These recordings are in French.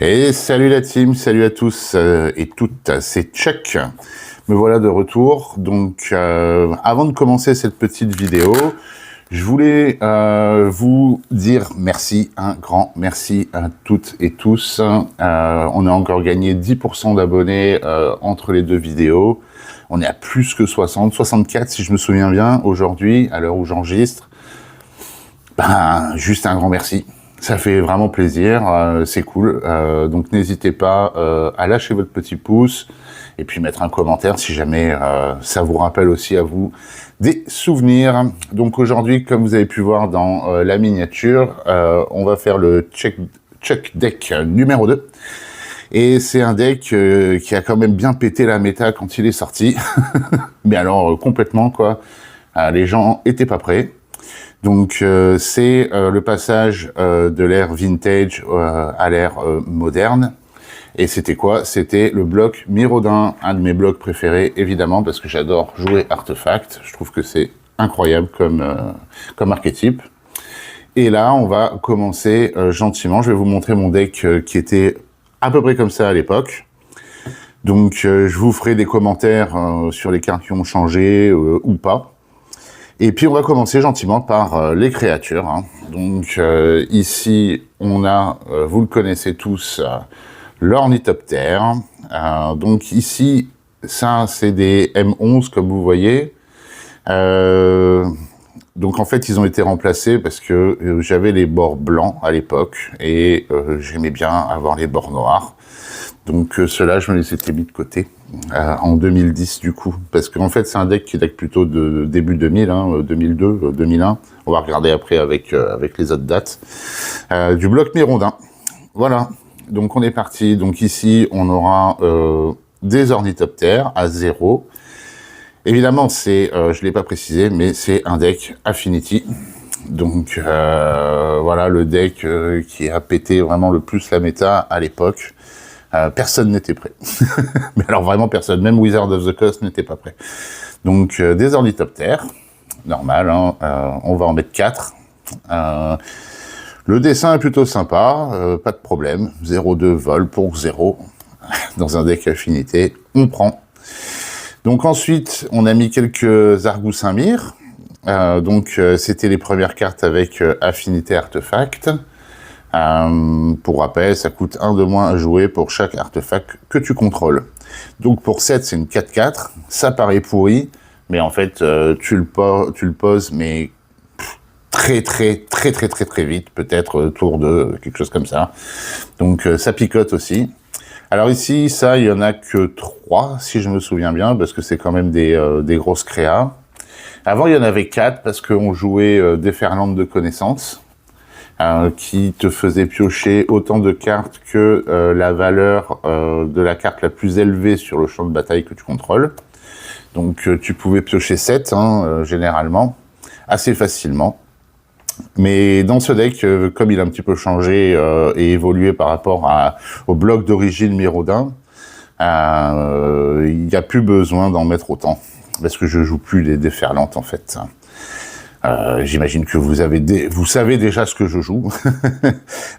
Et salut la team, salut à tous et toutes, c'est Chuck. Me voilà de retour. Donc, avant de commencer cette petite vidéo, je voulais vous dire merci, un grand merci à toutes et tous. On a encore gagné 10% d'abonnés entre les deux vidéos. On est à plus que 60, 64 si je me souviens bien aujourd'hui, à l'heure où j'enregistre. Ben, juste un grand merci. Ça fait vraiment plaisir, c'est cool. Donc n'hésitez pas à lâcher votre petit pouce et puis mettre un commentaire si jamais ça vous rappelle aussi à vous des souvenirs. Donc aujourd'hui, comme vous avez pu voir dans la miniature, on va faire le Chuck Deck numéro 2. Et c'est un deck qui a quand même bien pété la méta quand il est sorti. Mais alors complètement quoi, les gens étaient pas prêts. Donc c'est le passage de l'ère vintage à l'ère moderne. Et c'était quoi? C'était le bloc Mirrodin, un de mes blocs préférés évidemment parce que j'adore jouer Artefact. Je trouve que c'est incroyable comme archétype. Et là on va commencer gentiment. Je vais vous montrer mon deck qui était à peu près comme ça à l'époque. Donc je vous ferai des commentaires sur les cartes qui ont changé ou pas. Et puis on va commencer gentiment par les créatures. Hein. Donc ici on a, vous le connaissez tous, l'ornithoptère. Donc ici, ça c'est des M11 comme vous voyez. Donc en fait ils ont été remplacés parce que j'avais les bords blancs à l'époque et j'aimais bien avoir les bords noirs. Donc ceux-là je me les étais mis de côté. En 2010 du coup, parce qu'en fait c'est un deck qui date plutôt de début 2000, hein, 2002, 2001, on va regarder après avec les autres dates, du bloc Mirrodin. Voilà, donc on est parti, donc ici on aura des ornithoptères à 0, évidemment c'est, je ne l'ai pas précisé, mais c'est un deck Affinity, donc voilà le deck qui a pété vraiment le plus la méta à l'époque. Personne n'était prêt. Mais alors vraiment personne, même Wizard of the Coast n'était pas prêt. Donc des ornithoptères, normal, hein, on va en mettre 4. Le dessin est plutôt sympa, pas de problème. 0,2 vol pour 0 dans un deck affinité, on prend. Donc ensuite, on a mis quelques Argoussin Myr. Donc c'était les premières cartes avec affinité artefact. Pour rappel, ça coûte 1 de moins à jouer pour chaque artefact que tu contrôles. Donc pour 7, c'est une 4-4. Ça paraît pourri, mais en fait, tu le poses, mais très vite, peut-être tour 2, quelque chose comme ça. Donc ça picote aussi. Alors ici, ça, il y en a que 3, si je me souviens bien, parce que c'est quand même des grosses créas. Avant, il y en avait 4, parce qu'on jouait Déferlante de connaissances. Qui te faisait piocher autant de cartes que la valeur de la carte la plus élevée sur le champ de bataille que tu contrôles. Donc tu pouvais piocher 7, hein, généralement, assez facilement. Mais dans ce deck, comme il a un petit peu changé et évolué par rapport au bloc d'origine Mirrodin, il n'y a plus besoin d'en mettre autant. Parce que je joue plus les déferlantes en fait. J'imagine que vous savez déjà ce que je joue,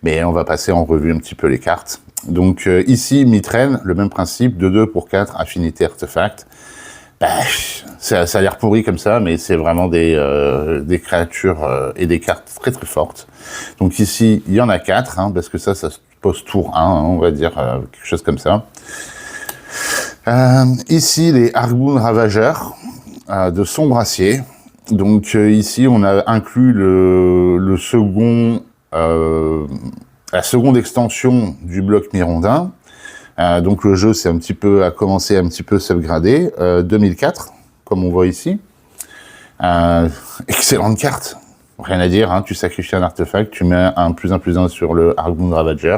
mais on va passer en revue un petit peu les cartes. Donc ici, Mitraine, le même principe, de 2 pour 4, affinité artefact. Ça a l'air pourri comme ça, mais c'est vraiment des créatures et des cartes très fortes. Donc ici, il y en a 4, hein, parce que ça se pose tour 1, hein, on va dire, quelque chose comme ça. Ici, les Argboun Ravageurs de Sombre Acier. Donc ici, on a inclus la seconde extension du bloc Mirrodin. Donc le jeu a commencé un petit peu à s'upgrader. 2004, comme on voit ici. Excellente carte. Rien à dire, hein, tu sacrifies un artefact, tu mets un +1/+1 sur le Argboun Ravager.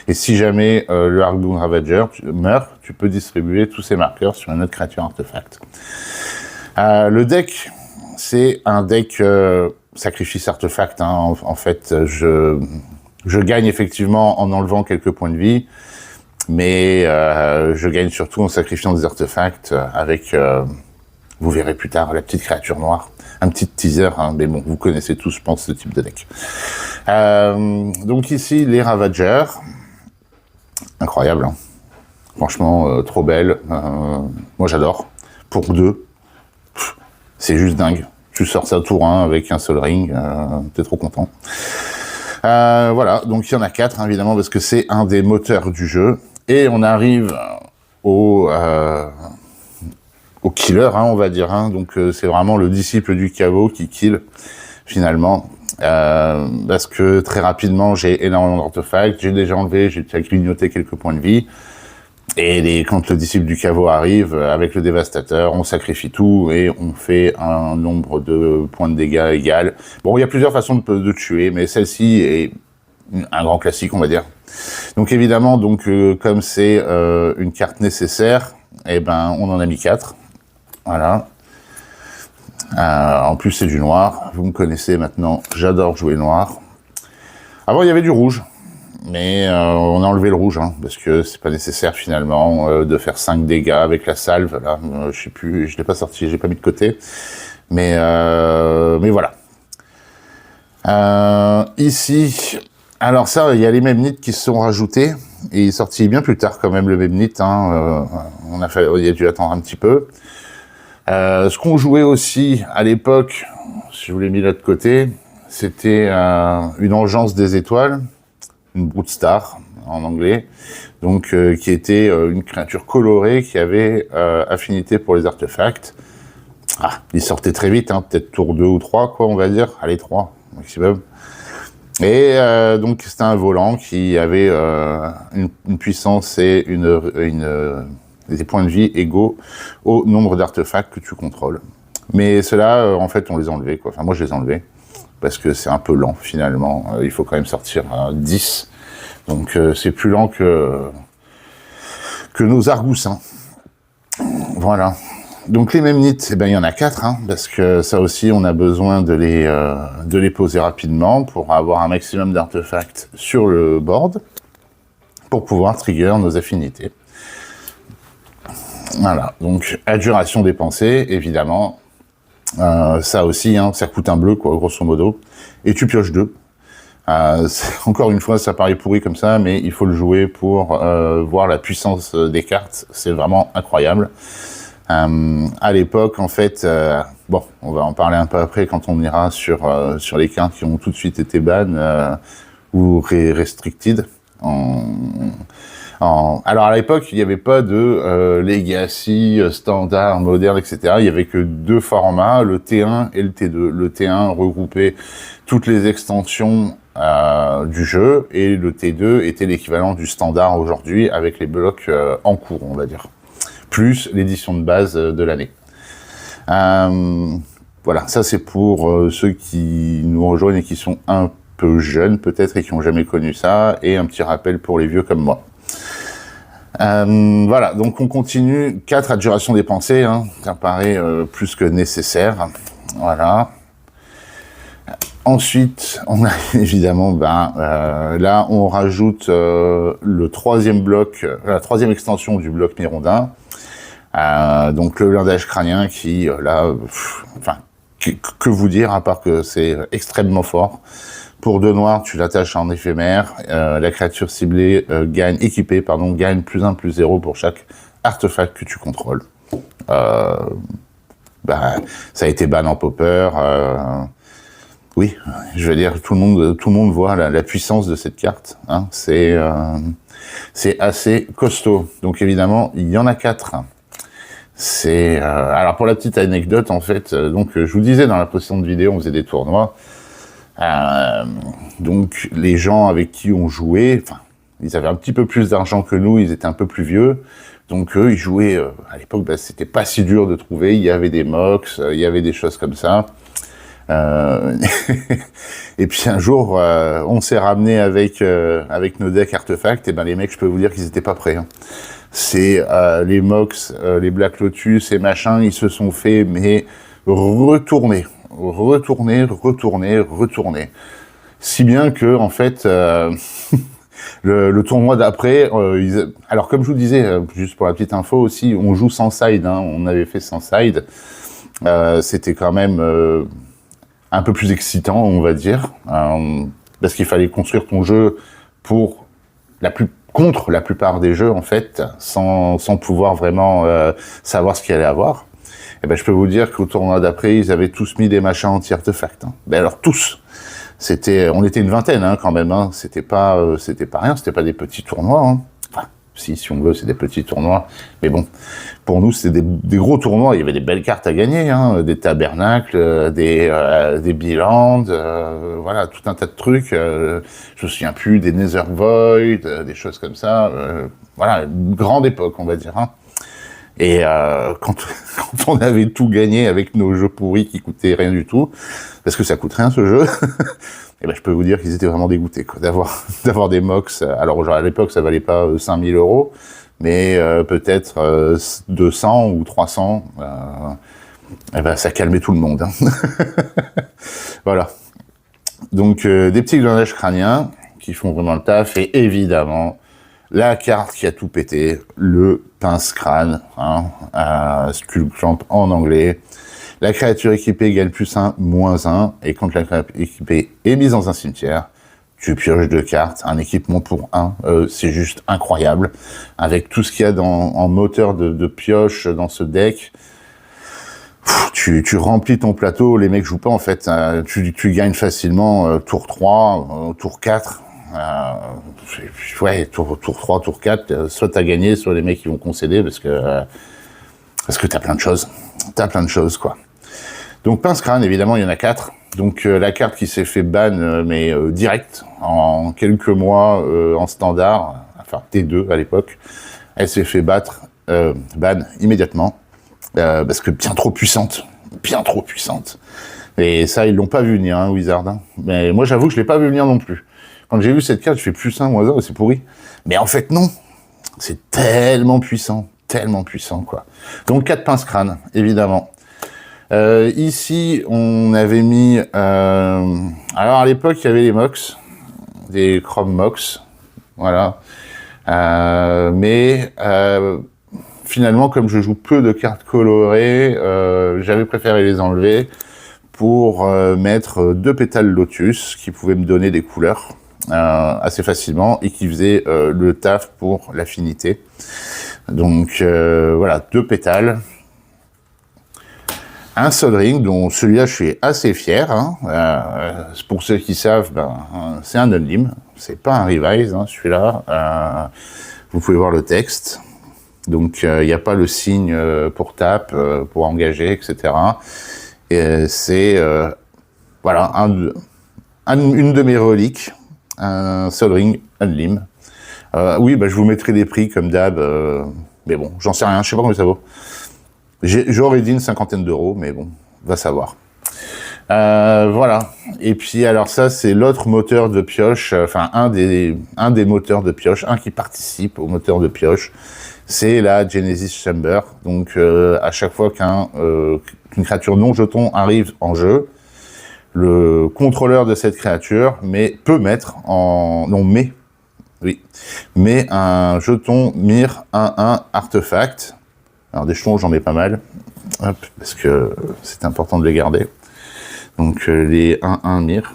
Et si jamais le Argboun Ravager meurt, tu peux distribuer tous ces marqueurs sur une autre créature artefact. Le deck... c'est un deck sacrifice artefact. Hein. En fait, je gagne effectivement en enlevant quelques points de vie, mais je gagne surtout en sacrifiant des artefacts avec, vous verrez plus tard, la petite créature noire. Un petit teaser, hein, mais bon, vous connaissez tous, je pense, ce type de deck. Donc ici, les Ravagers. incroyable, hein. Franchement, trop belle. Moi, j'adore. Pour 2, c'est juste dingue. Tu sors ça tour 1 avec un seul ring, t'es trop content. Voilà, donc il y en a 4, hein, évidemment, parce que c'est un des moteurs du jeu. Et on arrive au killer, hein, on va dire. Hein. Donc c'est vraiment le disciple du caveau qui kill, finalement. Parce que très rapidement, j'ai énormément d'artefacts, j'ai déjà enlevé, j'ai déjà grignoté quelques points de vie. Et quand le disciple du caveau arrive, avec le dévastateur, on sacrifie tout et on fait un nombre de points de dégâts égal. Bon, il y a plusieurs façons de tuer, mais celle-ci est un grand classique, on va dire. Donc évidemment, comme c'est une carte nécessaire, eh ben, on en a mis 4. Voilà. En plus, c'est du noir. Vous me connaissez maintenant, j'adore jouer noir. Avant, il y avait du rouge. Mais on a enlevé le rouge, hein, parce que c'est pas nécessaire finalement de faire 5 dégâts avec la salve. Là, je sais plus, je l'ai pas sorti, j'ai pas mis de côté. Mais voilà. Ici, alors ça, il y a les Memnites qui se sont rajoutés. Et il est sorti bien plus tard quand même le Memnite. Hein, il a dû attendre un petit peu. Ce qu'on jouait aussi à l'époque, si je vous l'ai mis là de côté, c'était une Engeance des étoiles. Une Brute Star en anglais, donc qui était une créature colorée qui avait affinité pour les artefacts. Il sortait très vite, hein, peut-être tour 2 ou 3, quoi, on va dire. Allez, 3 maximum. Et donc c'était un volant qui avait une puissance et des points de vie égaux au nombre d'artefacts que tu contrôles. Mais ceux-là, en fait, on les a enlevés, quoi. Enfin, moi, je les ai enlevés. Parce que c'est un peu lent, finalement. Il faut quand même sortir 10. Donc, c'est plus lent que nos argoussins. Voilà. Donc, les Memnites, eh ben, il y en a 4, hein, parce que ça aussi, on a besoin de les poser rapidement pour avoir un maximum d'artefacts sur le board pour pouvoir trigger nos affinités. Voilà. Donc, adjuration dépensée, évidemment. Ça aussi, hein, ça coûte un bleu, quoi, grosso modo. Et tu pioches 2. Encore une fois, ça paraît pourri comme ça, mais il faut le jouer pour voir la puissance des cartes. C'est vraiment incroyable. À l'époque, en fait, bon, on va en parler un peu après quand on ira sur les cartes qui ont tout de suite été ban ou restricted. Alors à l'époque, il n'y avait pas de Legacy, standard, moderne, etc. Il n'y avait que 2 formats, le T1 et le T2. Le T1 regroupait toutes les extensions du jeu et le T2 était l'équivalent du standard aujourd'hui avec les blocs en cours, on va dire. Plus l'édition de base de l'année. Voilà, ça c'est pour ceux qui nous rejoignent et qui sont un peu jeunes peut-être et qui n'ont jamais connu ça, et un petit rappel pour les vieux comme moi. Voilà, donc on continue. 4 adjurations dépensées, hein, ça paraît plus que nécessaire. Voilà. Ensuite, on a évidemment, là, on rajoute le 3e bloc, la 3e extension du bloc Mirondin. Donc le blindage crânien qui, là, que vous dire, à part que c'est extrêmement fort. Pour 2 noirs, tu l'attaches en éphémère. La créature ciblée gagne +1/+0 pour chaque artefact que tu contrôles. Ça a été ban en popper. Oui, je veux dire, tout le monde voit la puissance de cette carte. Hein. C'est assez costaud. Donc évidemment, il y en a 4. Alors pour la petite anecdote, en fait, je vous disais dans la précédente vidéo, on faisait des tournois. Donc les gens avec qui on jouait, ils avaient un petit peu plus d'argent que nous, ils étaient un peu plus vieux, donc eux ils jouaient, à l'époque c'était pas si dur de trouver, il y avait des mox, il y avait des choses comme ça. Et puis un jour on s'est ramené avec nos decks artefacts, et les mecs, je peux vous dire qu'ils étaient pas prêts, hein. C'est les mox, les Black Lotus et machin, ils se sont fait retourner. Si bien que, en fait, le tournoi d'après, alors comme je vous disais, juste pour la petite info aussi, on joue sans side, hein, on avait fait sans side. C'était quand même un peu plus excitant, on va dire, parce qu'il fallait construire ton jeu pour la plus contre la plupart des jeux, en fait, sans pouvoir vraiment savoir ce qu'il allait avoir. Et ben, je peux vous dire qu'au tournoi d'après, ils avaient tous mis des machins anti-artefacts. Hein. Ben alors, tous. On était une vingtaine, hein, quand même, hein. C'était pas rien, c'était pas des petits tournois, hein. Enfin, si on veut, c'est des petits tournois. Mais bon, pour nous, c'était des gros tournois. Il y avait des belles cartes à gagner, hein, des tabernacles, des Beeland, voilà, tout un tas de trucs. Je me souviens plus, des Nether Void, des choses comme ça. Voilà, une grande époque, on va dire, hein. Et quand on avait tout gagné avec nos jeux pourris qui coûtaient rien du tout, parce que ça coûte rien ce jeu, et ben je peux vous dire qu'ils étaient vraiment dégoûtés quoi, d'avoir des MOX. Alors genre, à l'époque ça valait pas 5000 €, mais peut-être 200 ou 300. Et ben ça calmait tout le monde. Hein. Voilà. Donc des petits glandages crâniens qui font vraiment le taf, et évidemment la carte qui a tout pété, le pince-crâne, hein, Skullclamp en anglais. La créature équipée égale +1, -1, et quand la créature équipée est mise dans un cimetière, tu pioches 2 cartes, un équipement pour 1, c'est juste incroyable. Avec tout ce qu'il y a en moteur de pioche dans ce deck, tu remplis ton plateau, les mecs jouent pas en fait, tu gagnes facilement tour 3, tour 4, ouais, tour 3, tour 4, soit t'as gagné, soit les mecs ils vont concéder parce que t'as plein de choses. T'as plein de choses, quoi. Donc, pince-crâne, évidemment, il y en a 4. Donc, la carte qui s'est fait ban, mais direct, en quelques mois, en standard, enfin T2 à l'époque, elle s'est fait ban immédiatement, parce que bien trop puissante. Et ça, ils l'ont pas vu venir, hein, Wizard. Hein. Mais moi, j'avoue que je l'ai pas vu venir non plus. Quand j'ai vu cette carte, je fais +1, -1, c'est pourri. Mais en fait, non. C'est tellement puissant, quoi. Donc 4 pince-crâne, évidemment. Ici, on avait mis... alors, à l'époque, il y avait les MOX, des Chrome MOX, voilà. Mais finalement, comme je joue peu de cartes colorées, j'avais préféré les enlever pour mettre 2 pétales lotus qui pouvaient me donner des couleurs assez facilement et qui faisaient le taf pour l'affinité. Donc voilà, 2 pétales. Un Sol Ring, dont celui-là je suis assez fier. Hein. Pour ceux qui savent, c'est un Unlim, c'est pas un Revise, hein, celui-là. Vous pouvez voir le texte. Donc il n'y a pas le signe pour tape, pour engager, etc. Et c'est voilà une de mes reliques, un Sol Ring Unlim. Oui, je vous mettrai des prix comme d'hab, mais bon, j'en sais rien, je sais pas combien ça vaut. J'aurais dit une 50aine d'euros, mais bon, va savoir. Voilà. Et puis alors ça, c'est l'autre moteur de pioche, enfin un des moteurs de pioche, un qui participe au moteur de pioche, c'est la Genesis Chamber. Donc à chaque fois qu'une créature non jeton arrive en jeu, le contrôleur de cette créature peut mettre met un jeton Myr 1/1 artefact. Alors des jetons, j'en ai pas mal, hop, parce que c'est important de les garder. Donc les 1/1 Myr,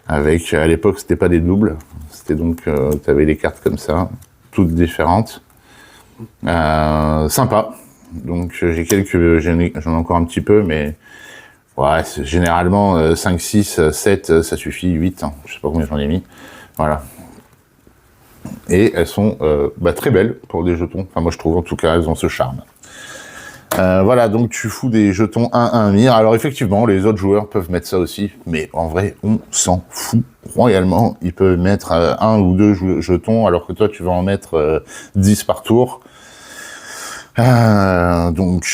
avec, à l'époque, c'était pas des doubles, c'était donc, tu avais les cartes comme ça, toutes différentes. Sympa. Donc j'en ai encore un petit peu, mais ouais, généralement 5, 6, 7, ça suffit, 8, hein, je sais pas combien j'en ai mis. Voilà. Et elles sont très belles pour des jetons. Enfin, moi, je trouve, en tout cas, elles ont ce charme. Voilà, donc tu fous des jetons 1/1 Myr. Alors, effectivement, les autres joueurs peuvent mettre ça aussi. Mais en vrai, on s'en fout royalement. Ils peuvent mettre 1 ou 2 jetons, alors que toi, tu vas en mettre 10 par tour. Donc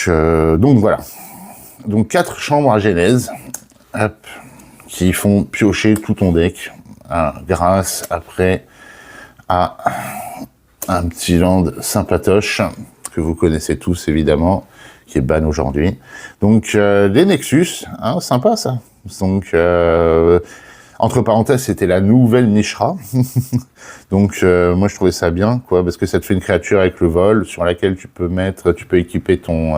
voilà. Donc, 4 chambres à genèse. Hop, qui font piocher tout ton deck. Grâce, après... à un petit land sympatoche que vous connaissez tous évidemment, qui est ban aujourd'hui. Donc les Nexus, hein, sympa ça. Donc entre parenthèses, c'était la nouvelle Mishra. Donc moi je trouvais ça bien, quoi, parce que ça te fait une créature avec le vol sur laquelle tu peux équiper ton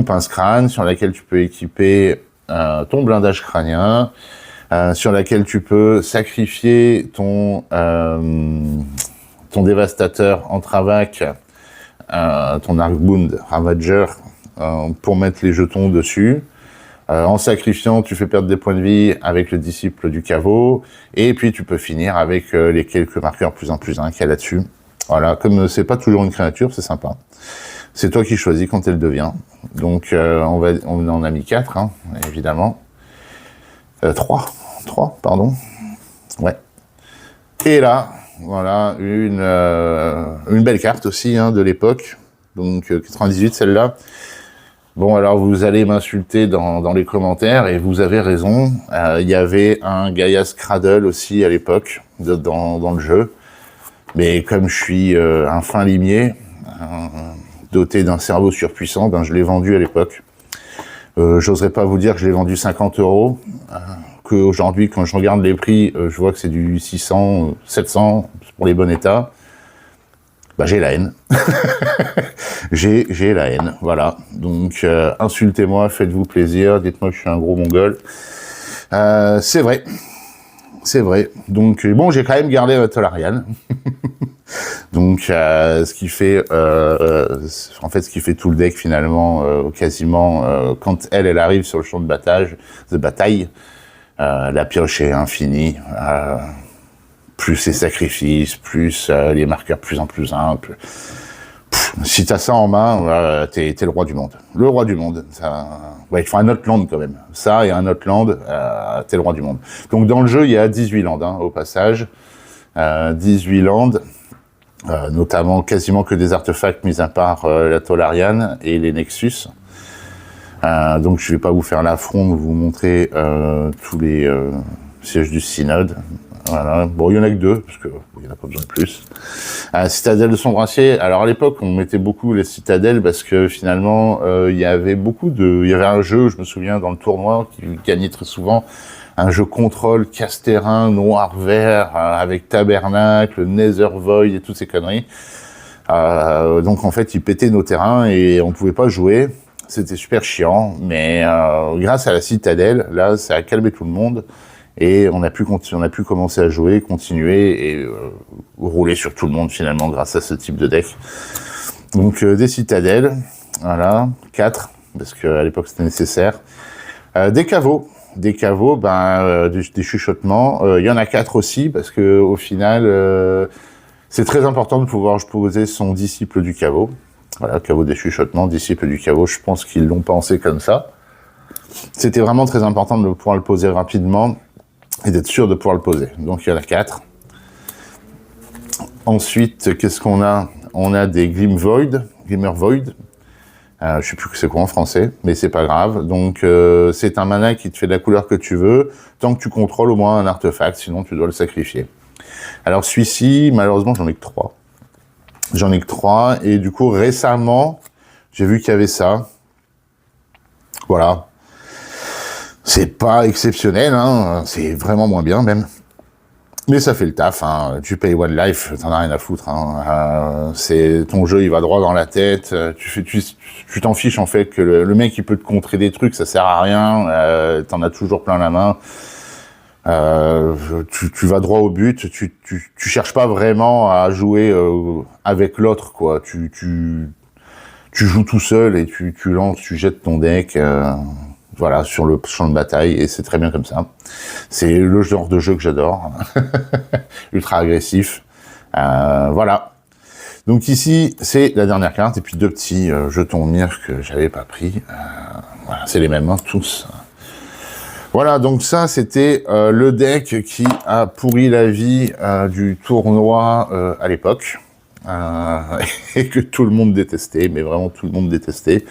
pince-crâne, sur laquelle tu peux équiper ton blindage crânien. sur laquelle tu peux sacrifier ton dévastateur en Travac, ton Arcbound Ravager, pour mettre les jetons dessus. En sacrifiant, tu fais perdre des points de vie avec le disciple du caveau, et puis tu peux finir avec les quelques marqueurs +1 +1 qu'il y a là-dessus. Voilà, comme c'est pas toujours une créature, c'est sympa. C'est toi qui choisis quand elle devient. Donc on en a mis 4, hein, évidemment. 3, pardon. Ouais. Et là, voilà, une belle carte aussi, hein, de l'époque. Donc 98, celle-là. Bon, alors vous allez m'insulter dans les commentaires, et vous avez raison. Il y avait un Gaia's Cradle aussi à l'époque, dans le jeu. Mais comme je suis un fin limier, doté d'un cerveau surpuissant, ben je l'ai vendu à l'époque. J'oserais pas vous dire que je l'ai vendu 50 €, qu'aujourd'hui, quand je regarde les prix, je vois que c'est du 600, 700 pour les bons états. Bah, j'ai la haine. j'ai la haine, voilà. Donc, insultez-moi, faites-vous plaisir, dites-moi que je suis un gros mongol. C'est vrai. C'est vrai. Donc, bon, j'ai quand même gardé ma Tolarian. Donc, ce qui fait, en fait, ce qui fait tout le deck, finalement, quasiment, quand elle arrive sur le champ de bataille, la pioche est infinie. Plus ses sacrifices, plus les marqueurs +1 +1. Si t'as ça en main, t'es le roi du monde. Le roi du monde. Ça, ouais, il faut un autre land quand même. Ça et un autre land, t'es le roi du monde. Donc dans le jeu, il y a 18 lands, hein, au passage. 18 lands, notamment quasiment que des artefacts, mis à part la Tolarian et les Nexus. Donc je vais pas vous faire l'affront de vous montrer tous les sièges du synode. Voilà. Bon, il y en a que 2, parce qu'il n'y en a pas besoin de plus. Citadelle de Sombracier. Alors, à l'époque, on mettait beaucoup les citadelles, parce que finalement, il y avait un jeu, je me souviens, dans le tournoi, qui gagnait très souvent, un jeu contrôle, casse-terrain, noir-vert, avec Tabernacle, Nether Void et toutes ces conneries. Donc, en fait, ils pétaient nos terrains et on pouvait pas jouer. C'était super chiant, mais grâce à la citadelle, là, ça a calmé tout le monde. Et on a pu commencer à jouer, continuer et rouler sur tout le monde finalement grâce à ce type de deck. Donc des citadelles, voilà, 4, parce qu'à l'époque c'était nécessaire. Des caveaux, des chuchotements, il y en a 4 aussi, parce que au final, c'est très important de pouvoir poser son disciple du caveau. Voilà, caveau des chuchotements, disciple du caveau, je pense qu'ils l'ont pensé comme ça. C'était vraiment très important de pouvoir le poser rapidement, et d'être sûr de pouvoir le poser. Donc il y en a 4. Ensuite, qu'est-ce qu'on a? On a des Glimmer Void. Je sais plus c'est quoi en français, mais c'est pas grave. Donc c'est un mana qui te fait de la couleur que tu veux, tant que tu contrôles au moins un artefact, sinon tu dois le sacrifier. Alors celui-ci, malheureusement, j'en ai que 3. J'en ai que 3, et du coup, récemment, j'ai vu qu'il y avait ça. Voilà. C'est pas exceptionnel, hein, c'est vraiment moins bien même. Mais ça fait le taf, hein. Tu payes One Life, t'en as rien à foutre. Hein. C'est ton jeu, il va droit dans la tête. Tu t'en fiches en fait que le mec il peut te contrer des trucs, ça sert à rien. T'en as toujours plein la main. Tu vas droit au but. Tu cherches pas vraiment à jouer avec l'autre, quoi. Tu joues tout seul et tu lances, tu jettes ton deck. Voilà, sur le champ de bataille, et c'est très bien comme ça. C'est le genre de jeu que j'adore. Ultra agressif. Voilà. Donc ici, c'est la dernière carte, et puis 2 petits jetons mire que j'avais pas pris. Voilà, c'est les mêmes, hein, tous. Voilà, donc ça, c'était le deck qui a pourri la vie du tournoi à l'époque. Et que tout le monde détestait, mais vraiment tout le monde détestait.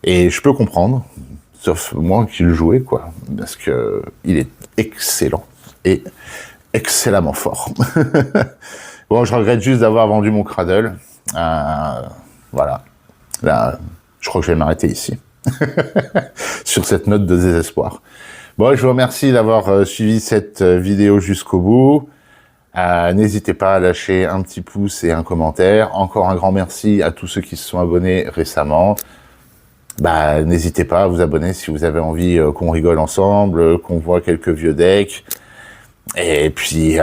Et je peux comprendre. Sauf moi qui le jouais, quoi, parce que il est excellent et excellemment fort. Bon, je regrette juste d'avoir vendu mon Cradle. Voilà. Là, je crois que je vais m'arrêter ici. Sur cette note de désespoir. Bon, je vous remercie d'avoir suivi cette vidéo jusqu'au bout. N'hésitez pas à lâcher un petit pouce et un commentaire. Encore un grand merci à tous ceux qui se sont abonnés récemment. bah, n'hésitez pas à vous abonner si vous avez envie qu'on rigole ensemble, qu'on voit quelques vieux decks, et puis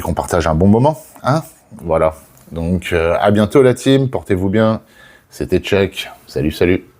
qu'on partage un bon moment, hein. Voilà. Donc, à bientôt la team, portez-vous bien. C'était Chuck. Salut, salut.